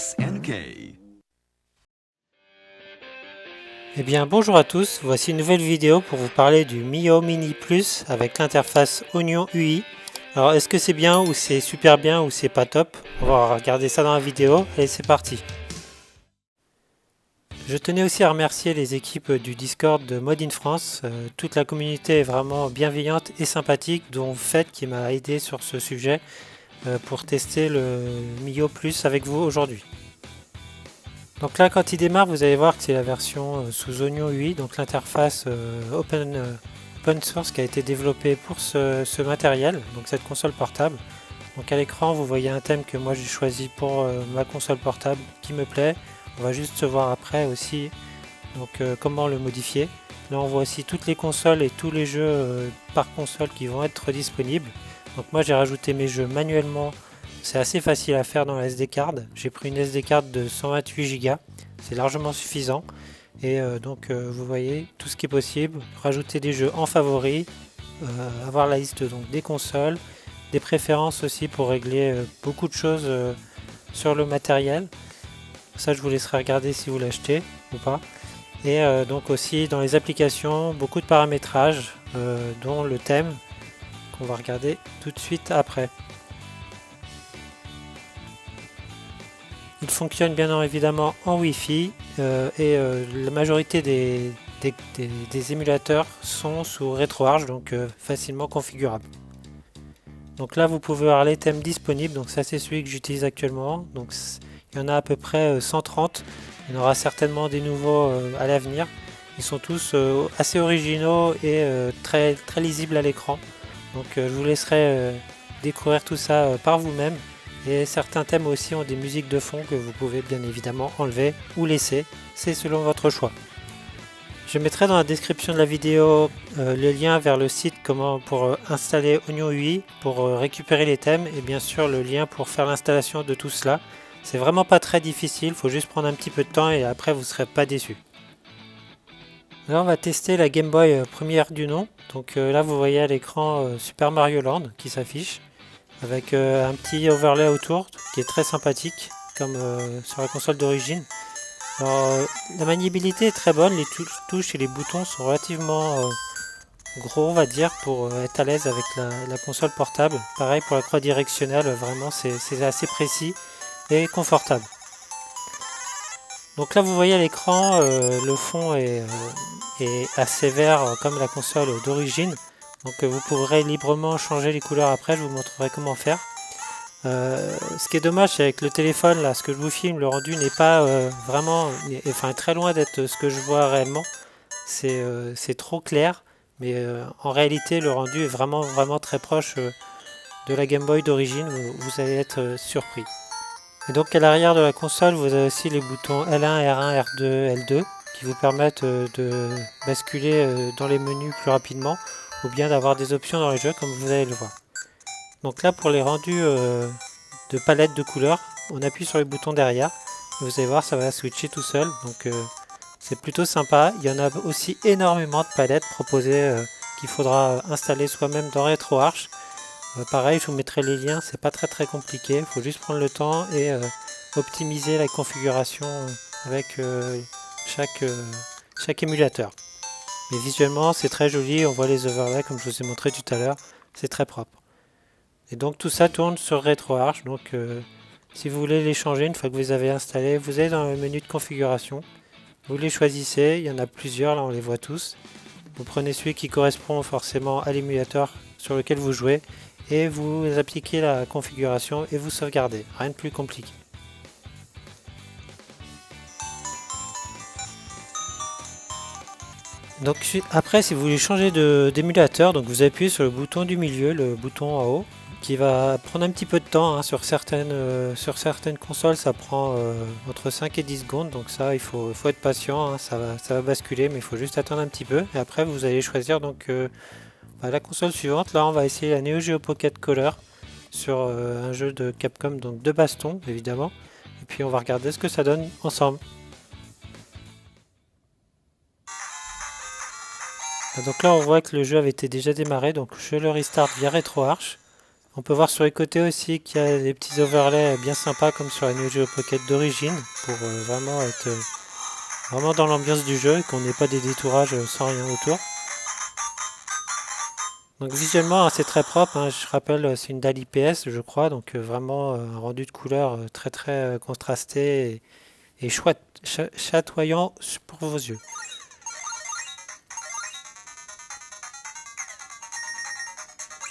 SNK. Eh bien bonjour à tous, voici une nouvelle vidéo pour vous parler du Mio Mini Plus avec l'interface Oignon UI. Alors est-ce que c'est bien ou c'est super bien ou c'est pas top? On va regarder ça dans la vidéo, allez c'est parti. Je tenais aussi à remercier les équipes du Discord de Mode in France. Toute la communauté est vraiment bienveillante et sympathique, dont Fed qui m'a aidé sur ce sujet pour tester le Mio Plus avec vous aujourd'hui. Donc là, quand il démarre, vous allez voir que c'est la version sous Oignon UI, donc l'interface open source qui a été développée pour ce matériel, donc cette console portable. Donc à l'écran, vous voyez un thème que moi j'ai choisi pour ma console portable qui me plaît. On va juste se voir après aussi comment le modifier. Là, on voit aussi toutes les consoles et tous les jeux par console qui vont être disponibles. Donc moi, j'ai rajouté mes jeux manuellement. C'est assez facile à faire dans la SD card. J'ai pris une SD card de 128 Go. C'est largement suffisant. Et vous voyez tout ce qui est possible. Rajouter des jeux en favoris. Avoir la liste des consoles. Des préférences aussi pour régler beaucoup de choses sur le matériel. Ça, je vous laisserai regarder si vous l'achetez ou pas. Et donc aussi dans les applications, beaucoup de paramétrages, dont le thème qu'on va regarder tout de suite après. Il fonctionne bien évidemment en Wi-Fi la majorité des émulateurs sont sous RetroArch, donc facilement configurables. Donc là vous pouvez voir les thèmes disponibles, donc ça c'est celui que j'utilise actuellement. Donc il y en a à peu près 130, il y en aura certainement des nouveaux à l'avenir. Ils sont tous assez originaux et très lisibles à l'écran. Donc je vous laisserai découvrir tout ça par vous-même. Et certains thèmes aussi ont des musiques de fond que vous pouvez bien évidemment enlever ou laisser, c'est selon votre choix. Je mettrai dans la description de la vidéo le lien vers le site pour installer Oignon UI, pour récupérer les thèmes et bien sûr le lien pour faire l'installation de tout cela. C'est vraiment pas très difficile, il faut juste prendre un petit peu de temps et après vous ne serez pas déçus. Là on va tester la Game Boy première du nom. Donc là vous voyez à l'écran Super Mario Land qui s'affiche, avec un petit overlay autour qui est très sympathique comme sur la console d'origine. Alors la maniabilité est très bonne, les touches et les boutons sont relativement gros on va dire pour être à l'aise avec la console portable. Pareil pour la croix directionnelle, vraiment c'est assez précis et confortable. Donc là vous voyez à l'écran le fond est assez vert comme la console d'origine. Donc vous pourrez librement changer les couleurs après, je vous montrerai comment faire. Ce qui est dommage c'est avec le téléphone, là, ce que je vous filme, le rendu n'est pas très loin d'être ce que je vois réellement. C'est trop clair, mais en réalité le rendu est vraiment très proche de la Game Boy d'origine, vous allez être surpris. Et donc à l'arrière de la console, vous avez aussi les boutons L1, R1, R2, L2 qui vous permettent de basculer dans les menus plus rapidement ou bien d'avoir des options dans les jeux comme vous allez le voir. Donc là pour les rendus de palette de couleurs, on appuie sur les boutons derrière, et vous allez voir ça va switcher tout seul, donc c'est plutôt sympa. Il y en a aussi énormément de palettes proposées qu'il faudra installer soi-même dans RetroArch. Pareil, je vous mettrai les liens, c'est pas très compliqué, il faut juste prendre le temps et optimiser la configuration avec chaque émulateur. Mais visuellement c'est très joli, on voit les overlays comme je vous ai montré tout à l'heure, c'est très propre. Et donc tout ça tourne sur RetroArch, donc si vous voulez les changer une fois que vous les avez installés, vous allez dans le menu de configuration, vous les choisissez, il y en a plusieurs, là on les voit tous. Vous prenez celui qui correspond forcément à l'émulateur sur lequel vous jouez et vous appliquez la configuration et vous sauvegardez, rien de plus compliqué. Donc après si vous voulez changer d'émulateur, donc vous appuyez sur le bouton du milieu, le bouton en haut, qui va prendre un petit peu de temps, hein. Sur certaines consoles ça prend entre 5 et 10 secondes, donc ça il faut être patient, hein. Ça va basculer mais il faut juste attendre un petit peu et après vous allez choisir la console suivante. Là on va essayer la Neo Geo Pocket Color sur un jeu de Capcom, donc de baston évidemment, et puis on va regarder ce que ça donne ensemble. Donc là on voit que le jeu avait été déjà démarré, donc je le restart via RetroArch. On peut voir sur les côtés aussi qu'il y a des petits overlays bien sympas comme sur la Neo Geo Pocket d'origine pour vraiment être vraiment dans l'ambiance du jeu et qu'on n'ait pas des détourages sans rien autour. Donc visuellement c'est très propre, hein. Je rappelle c'est une dalle IPS je crois, donc vraiment un rendu de couleur très contrasté et chatoyant pour vos yeux.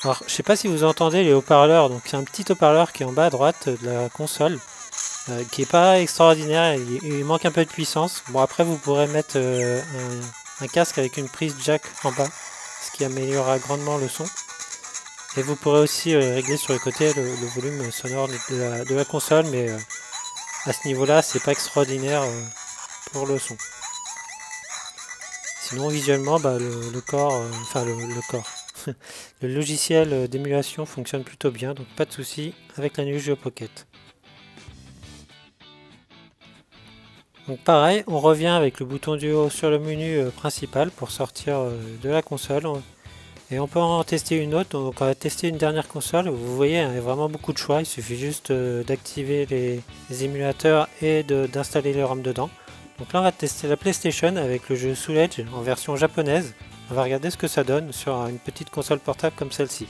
Alors je sais pas si vous entendez les haut-parleurs, donc c'est un petit haut-parleur qui est en bas à droite de la console, qui est pas extraordinaire, il manque un peu de puissance. Bon après vous pourrez mettre un casque avec une prise jack en bas, ce qui améliorera grandement le son. Et vous pourrez aussi régler sur les côtés le volume sonore de la console, mais à ce niveau-là, c'est pas extraordinaire pour le son. Sinon, visuellement, bah, le corps, le logiciel d'émulation fonctionne plutôt bien, donc pas de souci avec la Neo Geo Pocket. Donc pareil, on revient avec le bouton du haut sur le menu principal pour sortir de la console. Et on peut en tester une autre, donc on va tester une dernière console. Vous voyez, il y a vraiment beaucoup de choix, il suffit juste d'activer les émulateurs et d'installer les ROM dedans. Donc là on va tester la PlayStation avec le jeu Soul Edge en version japonaise. On va regarder ce que ça donne sur une petite console portable comme celle-ci.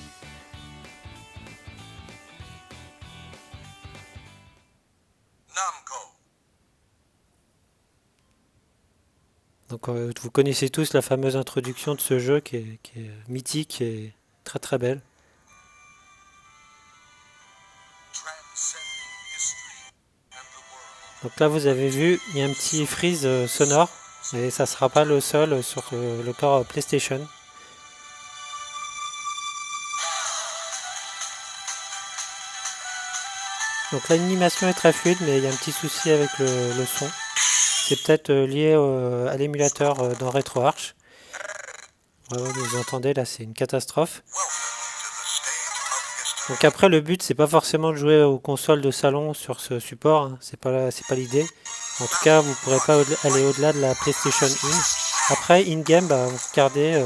Donc vous connaissez tous la fameuse introduction de ce jeu qui est mythique et très belle. Donc là vous avez vu, il y a un petit freeze sonore, et ça ne sera pas le seul sur le corps PlayStation. Donc l'animation est très fluide, mais il y a un petit souci avec le son. C'est peut-être lié à l'émulateur dans RetroArch. Vous entendez là, c'est une catastrophe. Donc après le but c'est pas forcément de jouer aux consoles de salon sur ce support, hein. C'est pas l'idée. En tout cas vous pourrez pas aller au-delà de la PlayStation 1. Après in-game, bah, regardez,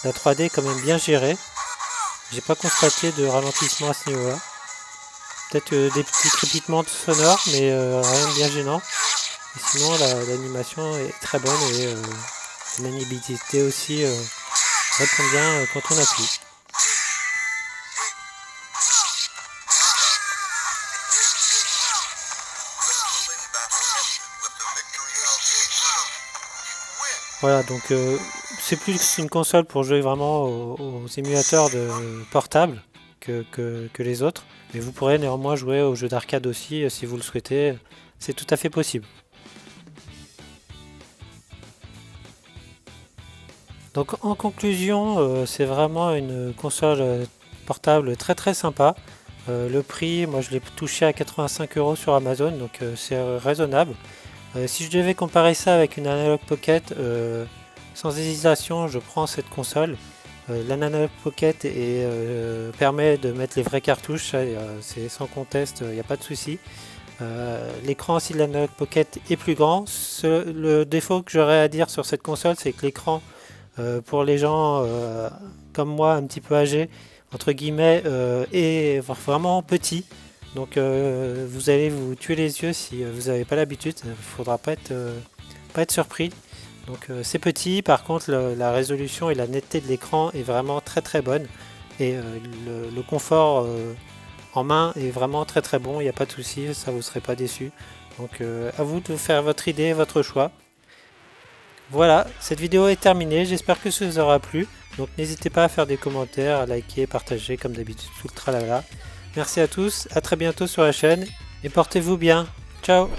la 3D est quand même bien gérée. J'ai pas constaté de ralentissement à ce niveau-là. Peut-être des petits crépitements sonores, mais rien de bien gênant. Et sinon l'animation est très bonne et la maniabilité aussi répond bien quand on appuie. Voilà, donc c'est plus une console pour jouer vraiment aux émulateurs de portables que les autres. Mais vous pourrez néanmoins jouer aux jeux d'arcade aussi si vous le souhaitez. C'est tout à fait possible. Donc en conclusion, c'est vraiment une console portable très sympa. Le prix, moi je l'ai touché à 85 € sur Amazon, donc c'est raisonnable. Si je devais comparer ça avec une Analog Pocket, sans hésitation, je prends cette console. L'Analog Pocket permet de mettre les vraies cartouches, c'est sans conteste, il n'y a pas de souci. L'écran aussi de l'Analog Pocket est plus grand. Le défaut que j'aurais à dire sur cette console, c'est que l'écran, pour les gens comme moi, un petit peu âgés, entre guillemets, est vraiment petit. Donc vous allez vous tuer les yeux si vous n'avez pas l'habitude, il ne faudra pas être surpris. Donc c'est petit, par contre la résolution et la netteté de l'écran est vraiment très bonne. Et le confort en main est vraiment très bon, il n'y a pas de souci, ça vous ne serez pas déçu. Donc à vous de faire votre idée, votre choix. Voilà, cette vidéo est terminée, j'espère que ça vous aura plu. Donc n'hésitez pas à faire des commentaires, à liker, partager comme d'habitude, tout le tralala. Merci à tous, à très bientôt sur la chaîne et portez-vous bien. Ciao!